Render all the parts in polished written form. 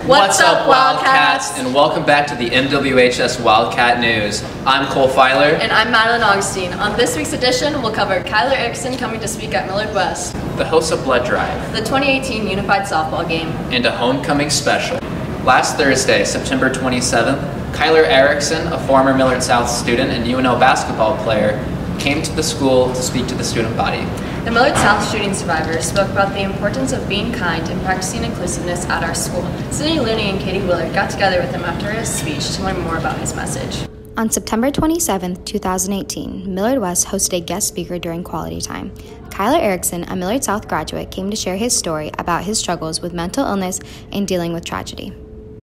What's up, Wildcats? And welcome back to the MWHS Wildcat News. I'm Cole Filer. And I'm MADELYN Augustine. On this week's edition, we'll cover Kyler Erickson coming to speak at Millard West, the HOSA Blood Drive, the 2018 Unified Softball Game, and a homecoming special. Last Thursday, September 27th, Kyler Erickson, a former Millard South student and UNO basketball player, came to the school to speak to the student body. The Millard South shooting survivor spoke about the importance of being kind and practicing inclusiveness at our school. Sydney Looney and Katie Willard got together with him after his speech to learn more about his message. On September 27, 2018, Millard West hosted a guest speaker during Quality Time. Kyler Erickson, a Millard South graduate, came to share his story about his struggles with mental illness and dealing with tragedy.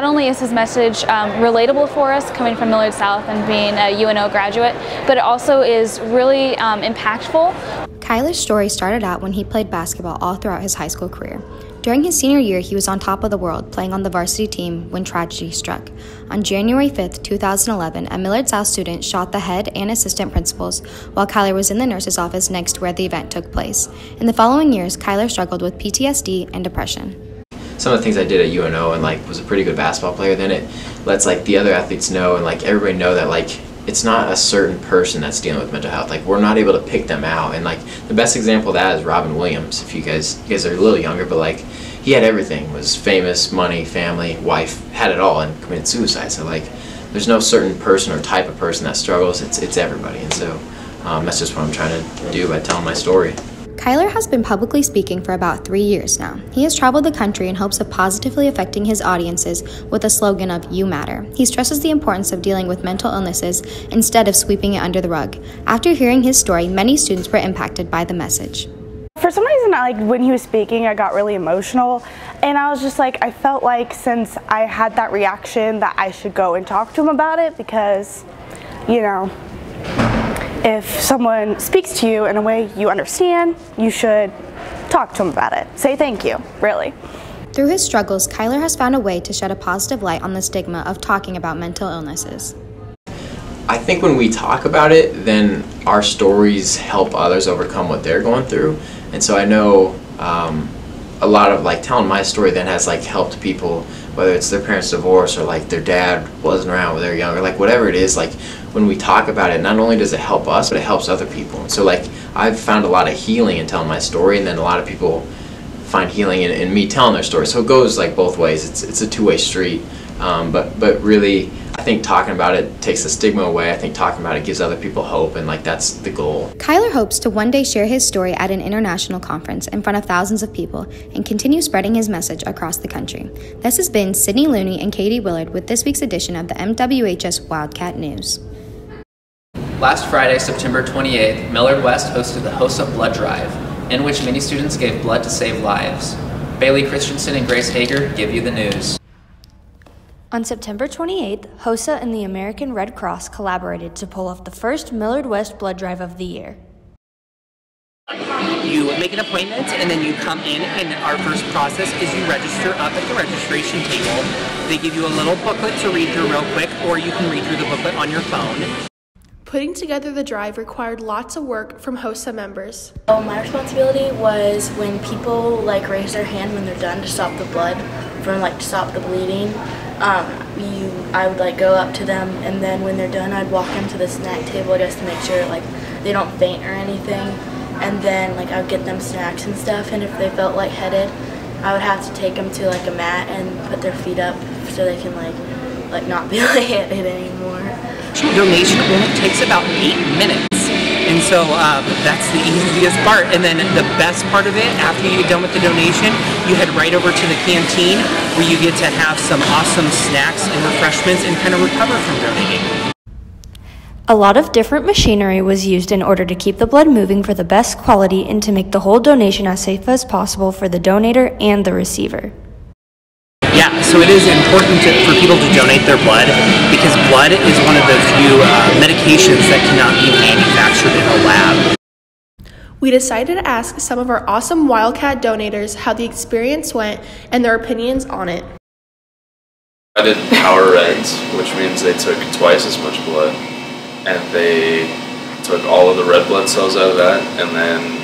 Not only is his message relatable for us coming from Millard South and being a UNO graduate, but it also is really impactful. Kyler's story started out when he played basketball all throughout his high school career. During his senior year, he was on top of the world, playing on the varsity team when tragedy struck. On January 5, 2011, a Millard South student shot the head and assistant principals while Kyler was in the nurse's office next to where the event took place. In the following years, Kyler struggled with PTSD and depression. Some of the things I did at UNO and was a pretty good basketball player, then it lets the other athletes know and everybody know that it's not a certain person that's dealing with mental health. We're not able to pick them out. And the best example of that is Robin Williams. If you guys are a little younger, but he had everything, was famous, money, family, wife, had it all, and committed suicide. So there's no certain person or type of person that struggles. It's everybody. And so that's just what I'm trying to do by telling my story. Kyler has been publicly speaking for about 3 years now. He has traveled the country in hopes of positively affecting his audiences with a slogan of "You Matter." He stresses the importance of dealing with mental illnesses instead of sweeping it under the rug. After hearing his story, many students were impacted by the message. For some reason, when he was speaking, I got really emotional, and I was just I felt since I had that reaction that I should go and talk to him about it because, if someone speaks to you in a way you understand, you should talk to them about it. Say thank you, really. Through his struggles, Kyler has found a way to shed a positive light on the stigma of talking about mental illnesses. I think when we talk about it, then our stories help others overcome what they're going through. And so I know a lot of telling my story then has helped people, whether it's their parents' divorce or their dad wasn't around when they were younger, whatever it is, when we talk about it, not only does it help us, but it helps other people. And so I've found a lot of healing in telling my story, and then a lot of people find healing in me telling their story. So it goes both ways. It's a two-way street. But really, I think talking about it takes the stigma away. I think talking about it gives other people hope, and that's the goal. Kyler hopes to one day share his story at an international conference in front of thousands of people and continue spreading his message across the country. This has been Sydney Looney and Katie Willard with this week's edition of the MWHS Wildcat News. Last Friday, September 28th, Millard West hosted the HOSA Blood Drive, in which many students gave blood to save lives. Bailey Christensen and Grace Hager give you the news. On September 28th, HOSA and the American Red Cross collaborated to pull off the first Millard West blood drive of the year. You make an appointment and then you come in, and our first process is you register up at the registration table. They give you a little booklet to read through real quick, or you can read through the booklet on your phone. Putting together the drive required lots of work from HOSA members. My responsibility was when people raise their hand when they're done to stop the blood, to stop the bleeding. I would go up to them, and then when they're done, I'd walk them to the snack table just to make sure they don't faint or anything. And then I would get them snacks and stuff. And if they felt lightheaded, I would have to take them to a mat and put their feet up so they can not be lightheaded anymore. Donation only takes about 8 minutes. And so that's the easiest part. And then the best part of it, after you get done with the donation, you head right over to the canteen where you get to have some awesome snacks and refreshments and kind of recover from donating. A lot of different machinery was used in order to keep the blood moving for the best quality and to make the whole donation as safe as possible for the donator and the receiver. Yeah, so it is important for people to donate their blood because blood is one of the few medications that cannot be manufactured in a lab. We decided to ask some of our awesome Wildcat donators how the experience went and their opinions on it. I did power reds, which means they took twice as much blood, and they took all of the red blood cells out of that, and then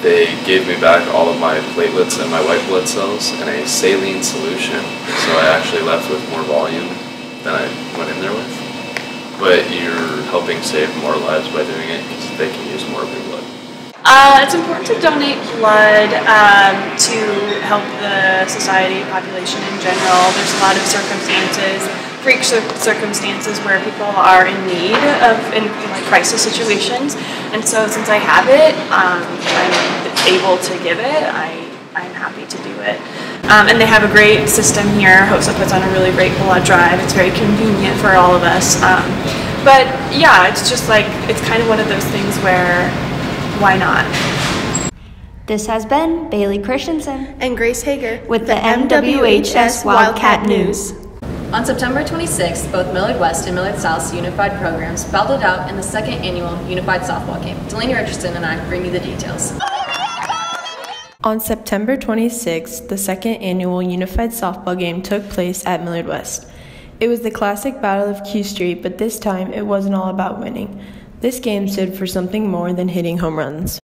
they gave me back all of my platelets and my white blood cells in a saline solution. So I actually left with more volume than I went in there with. But you're helping save more lives by doing it because they can use more of your blood. It's important to donate blood to help the society, population in general. There's a lot of circumstances, freak circumstances where people are in need of in like crisis situations, and so since I have it, I'm able to give it. I'm happy to do it. And they have a great system here. HOSA puts on a really great blood drive. It's very convenient for all of us. But yeah, it's just like, it's kind of one of those things where, why not? This has been Bailey Christensen and Grace Hager with the MWHS Wildcat News. On September 26th, both Millard West and Millard South's unified programs battled it out in the second annual unified softball game. Delaney Richardson and I bring you the details. On September 26th, the second annual unified softball game took place at Millard West. It was the classic Battle of Q Street, but this time it wasn't all about winning. This game stood for something more than hitting home runs.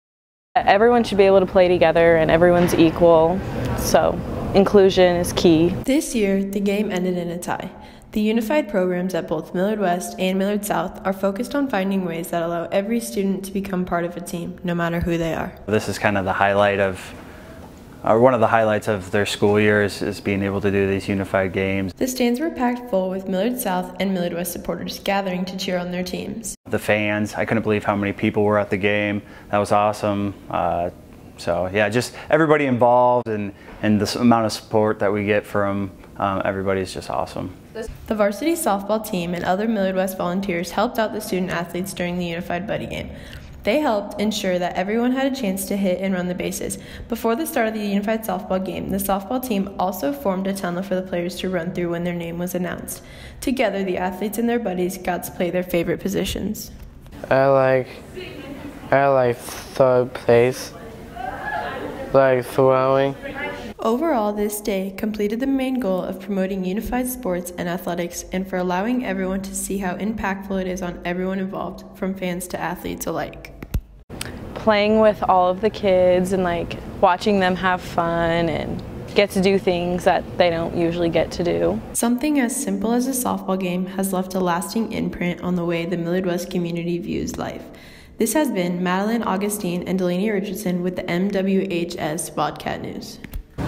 Everyone should be able to play together and everyone's equal, so inclusion is key. This year, the game ended in a tie. The unified programs at both Millard West and Millard South are focused on finding ways that allow every student to become part of a team, no matter who they are. This is kind of the highlight of one of the highlights of their school years is being able to do these unified games. The stands were packed full with Millard South and Millard West supporters gathering to cheer on their teams. The fans, I couldn't believe how many people were at the game. That was awesome. So yeah, just everybody involved and the amount of support that we get from everybody is just awesome. The varsity softball team and other Millard West volunteers helped out the student athletes during the unified buddy game. They helped ensure that everyone had a chance to hit and run the bases. Before the start of the unified softball game, the softball team also formed a tunnel for the players to run through when their name was announced. Together, the athletes and their buddies got to play their favorite positions. I like third place, like throwing. Overall, this day completed the main goal of promoting unified sports and athletics and for allowing everyone to see how impactful it is on everyone involved, from fans to athletes alike. Playing with all of the kids and like watching them have fun and get to do things that they don't usually get to do. Something as simple as a softball game has left a lasting imprint on the way the Millard West community views life. This has been MADELYN, Augustine, and Delaney Richardson with the MWHS Wildcat News.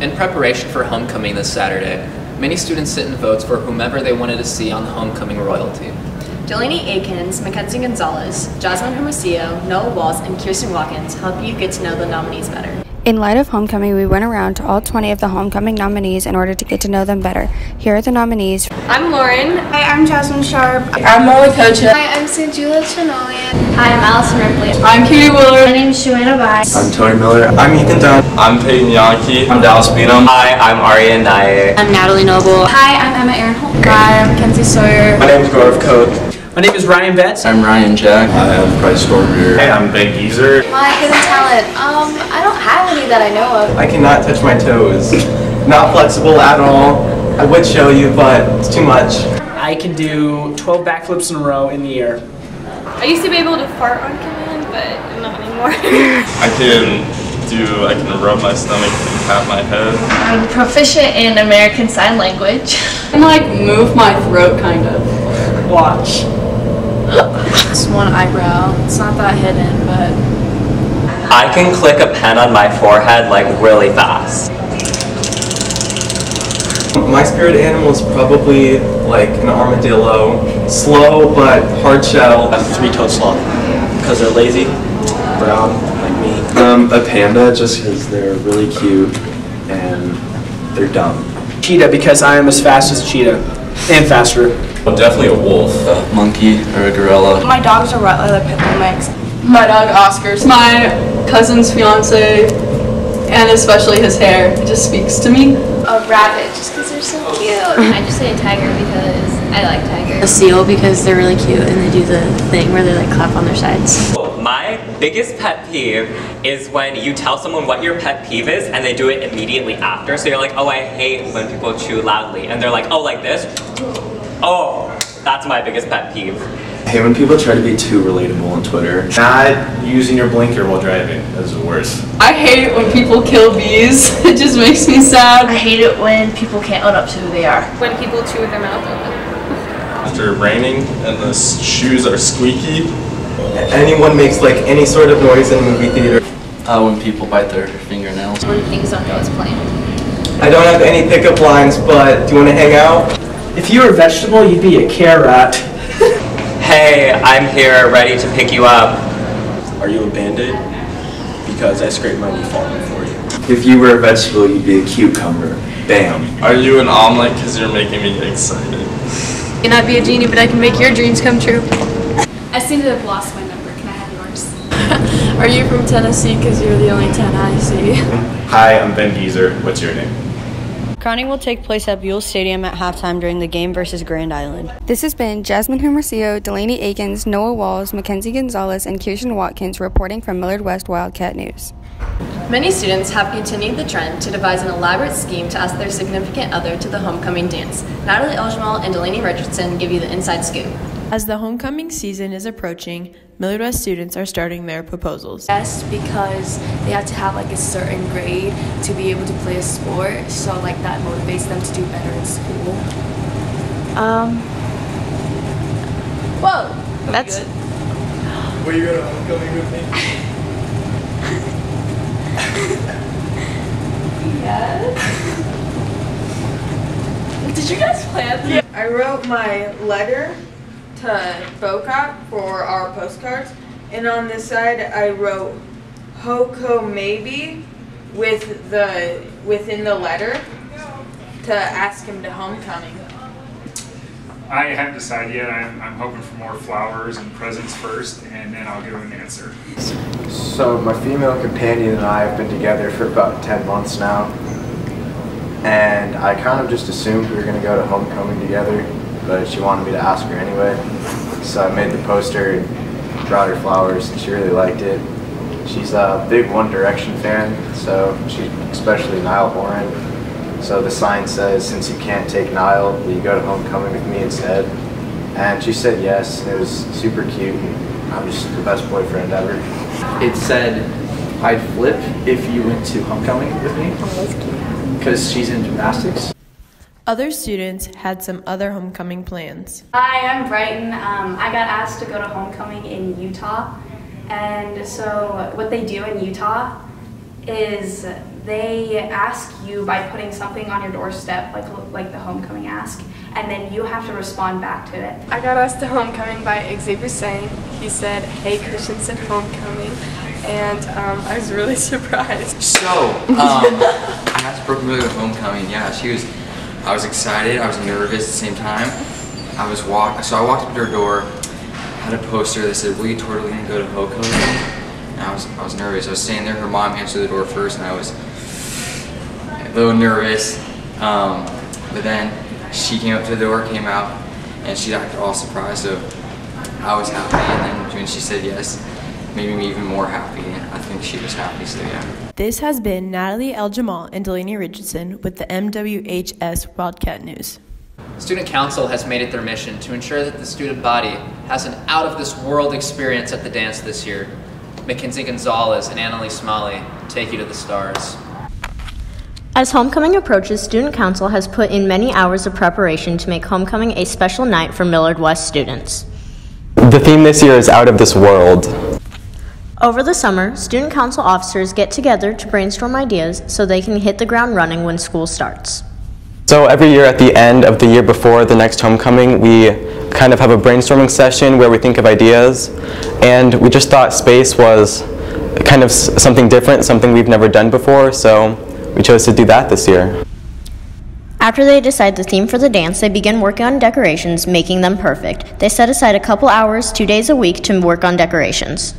In preparation for homecoming this Saturday, many students sit in votes for whomever they wanted to see on the homecoming royalty. Delaney Akins, Mackenzie Gonzalez, Jasmine Hermosillo, Noah Walls, and Kirsten Watkins help you get to know the nominees better. In light of homecoming, we went around to all 20 of the homecoming nominees in order to get to know them better. Here are the nominees. I'm Lauren. Hi, I'm Jasmine Sharp. I'm Molly Kocha. Hi, I'm Sanjula Chinolian. Hi, I'm Allison Ripley. I'm Katie Willard. My name is Joanna Bice. I'm Tony Miller. I'm Ethan Dunn. I'm Peyton Yankee. I'm Dallas Beanham. Hi, I'm Arya Nair. I'm Natalie Noble. Hi, I'm Emma Aaron Holt. Hi, I'm Kenzie Sawyer. My name is Gaurav Koch. My name is Ryan Betts. I'm Ryan Jack. Hi, I'm Bryce Stormbeer. Hey, I'm Ben Geezer. My hidden talent. I don't have any that I know of. I cannot touch my toes. Not flexible at all. I would show you, but it's too much. I can do 12 backflips in a row in the air. I used to be able to fart on command, but not anymore. I can rub my stomach and pat my head. I'm proficient in American Sign Language. I can like move my throat kind of. Watch. Just one eyebrow. It's not that hidden, but... I can click a pen on my forehead like really fast. My spirit animal is probably like an armadillo. Slow but hard shell. A three-toed sloth because they're lazy, brown like me. A panda just because they're really cute and they're dumb. Cheetah because I am as fast as a cheetah and faster. Well, definitely a wolf, a monkey, or a gorilla. My dog's a Rottweiler pit bull mix. My dog Oscar's my cousin's fiance, and especially his hair. It just speaks to me. A rabbit, just because they're so cute. I just say a tiger because I like tigers. A seal because they're really cute and they do the thing where they like clap on their sides. My biggest pet peeve is when you tell someone what your pet peeve is and they do it immediately after. So you're like, oh, I hate when people chew loudly. And they're like, oh, like this? Oh, That's my biggest pet peeve. Hey, when people try to be too relatable on Twitter. Not using your blinker while driving is the worst. I hate it when people kill bees. It just makes me sad. I hate it when people can't own up to who they are. When people chew with their mouth open. After raining and the shoes are squeaky. Anyone makes like any sort of noise in a movie theater. When people bite their fingernails. When things don't go as planned. I don't have any pickup lines, but do you want to hang out? If you were a vegetable, you'd be a carrot. Hey, I'm here ready to pick you up. Are you a Band-Aid? Because I scraped my knee falling for you. If you were a vegetable, you'd be a cucumber. Bam. Are you an omelet? Because you're making me excited. I may not be a genie, but I can make your dreams come true. I seem to have lost my number. Can I have yours? Are you from Tennessee? Because you're the only 10 I see. Hi, I'm Ben Geezer. What's your name? Crowning will take place at Buell Stadium at halftime during the game versus Grand Island. This has been Jasmine Hermosillo, Delaney Akins, Noah Walls, Mackenzie Gonzalez, and Kirsten Watkins reporting from Millard West Wildcat News. Many students have continued the trend to devise an elaborate scheme to ask their significant other to the homecoming dance. Natalie Eljamal and Delaney Richardson give you the inside scoop. As the homecoming season is approaching, Millard West students are starting their proposals. Yes, because they have to have like a certain grade to be able to play a sport, so like that motivates them to do better in school. Whoa, that's good. Were you going to homecoming with me? Yes. Did you guys plan this? I wrote my letter to BOCOP for our postcards, and on this side I wrote HOCO maybe within the letter to ask him to homecoming. I haven't decided yet. I'm hoping for more flowers and presents first, and then I'll give him an answer. So my female companion and I have been together for about 10 months now. And I kind of just assumed we were going to go to homecoming together, but she wanted me to ask her anyway. So I made the poster and brought her flowers, and she really liked it. She's a big One Direction fan, so she's especially Niall Horan. So the sign says, "Since you can't take Niall, will you go to homecoming with me instead?" And she said yes, and it was super cute, and I'm just the best boyfriend ever. It said, "I'd flip if you went to homecoming with me." Oh, that's cute. Because she's in gymnastics. Other students had some other homecoming plans. Hi, I'm Brighton. I got asked to go to homecoming in Utah, and so what they do in Utah is they ask you by putting something on your doorstep, like the homecoming ask, and then you have to respond back to it. I got asked to homecoming by Xavier Sane. He said, "Hey, Christian said homecoming," and I was really surprised. So, I asked Brooke to homecoming. Yeah, I was excited. I was nervous at the same time. I walked up to her door, had a poster that said, "Will you totally go to homecoming?" And I was nervous. I was standing there. Her mom answered the door first, and I was a little nervous. But then she came up to the door, came out, and she acted all surprised. So I was happy, and then when she said yes, made me even more happy, and I think she was happy, so yeah. This has been Natalie Eljamal and Delaney Richardson with the MWHS Wildcat News. Student Council has made it their mission to ensure that the student body has an out-of-this-world experience at the dance this year. Mackenzie Gonzalez and Annalise Smalley take you to the stars. As homecoming approaches, Student Council has put in many hours of preparation to make homecoming a special night for Millard West students. The theme this year is Out of This World. Over the summer, Student Council officers get together to brainstorm ideas so they can hit the ground running when school starts. So every year at the end of the year before the next homecoming, we kind of have a brainstorming session where we think of ideas, and we just thought space was kind of something different, something we've never done before, so we chose to do that this year. After they decide the theme for the dance, they begin working on decorations, making them perfect. They set aside a couple hours, 2 days a week, to work on decorations.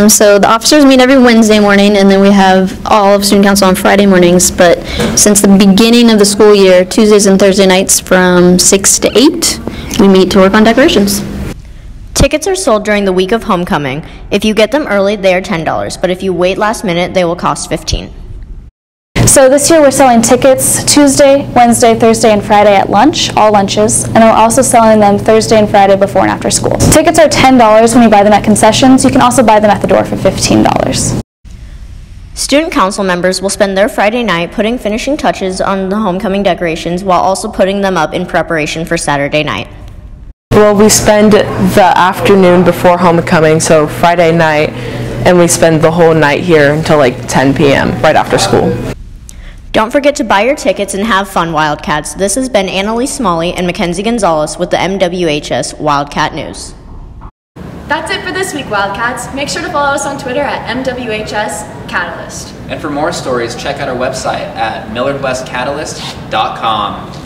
So the officers meet every Wednesday morning, and then we have all of Student Council on Friday mornings, but since the beginning of the school year, Tuesdays and Thursday nights from 6 to 8, we meet to work on decorations. Tickets are sold during the week of homecoming. If you get them early, they are $10, but if you wait last minute, they will cost $15. So this year we're selling tickets Tuesday, Wednesday, Thursday, and Friday at lunch, all lunches, and we're also selling them Thursday and Friday before and after school. Tickets are $10 when you buy them at concessions. You can also buy them at the door for $15. Student council members will spend their Friday night putting finishing touches on the homecoming decorations while also putting them up in preparation for Saturday night. Well, we spend the afternoon before homecoming, so Friday night, and we spend the whole night here until like 10 p.m. right after school. Don't forget to buy your tickets and have fun, Wildcats. This has been Annalise Smalley and Mackenzie Gonzalez with the MWHS Wildcat News. That's it for this week, Wildcats. Make sure to follow us on Twitter at MWHS Catalyst. And for more stories, check out our website at MillardWestCatalyst.com.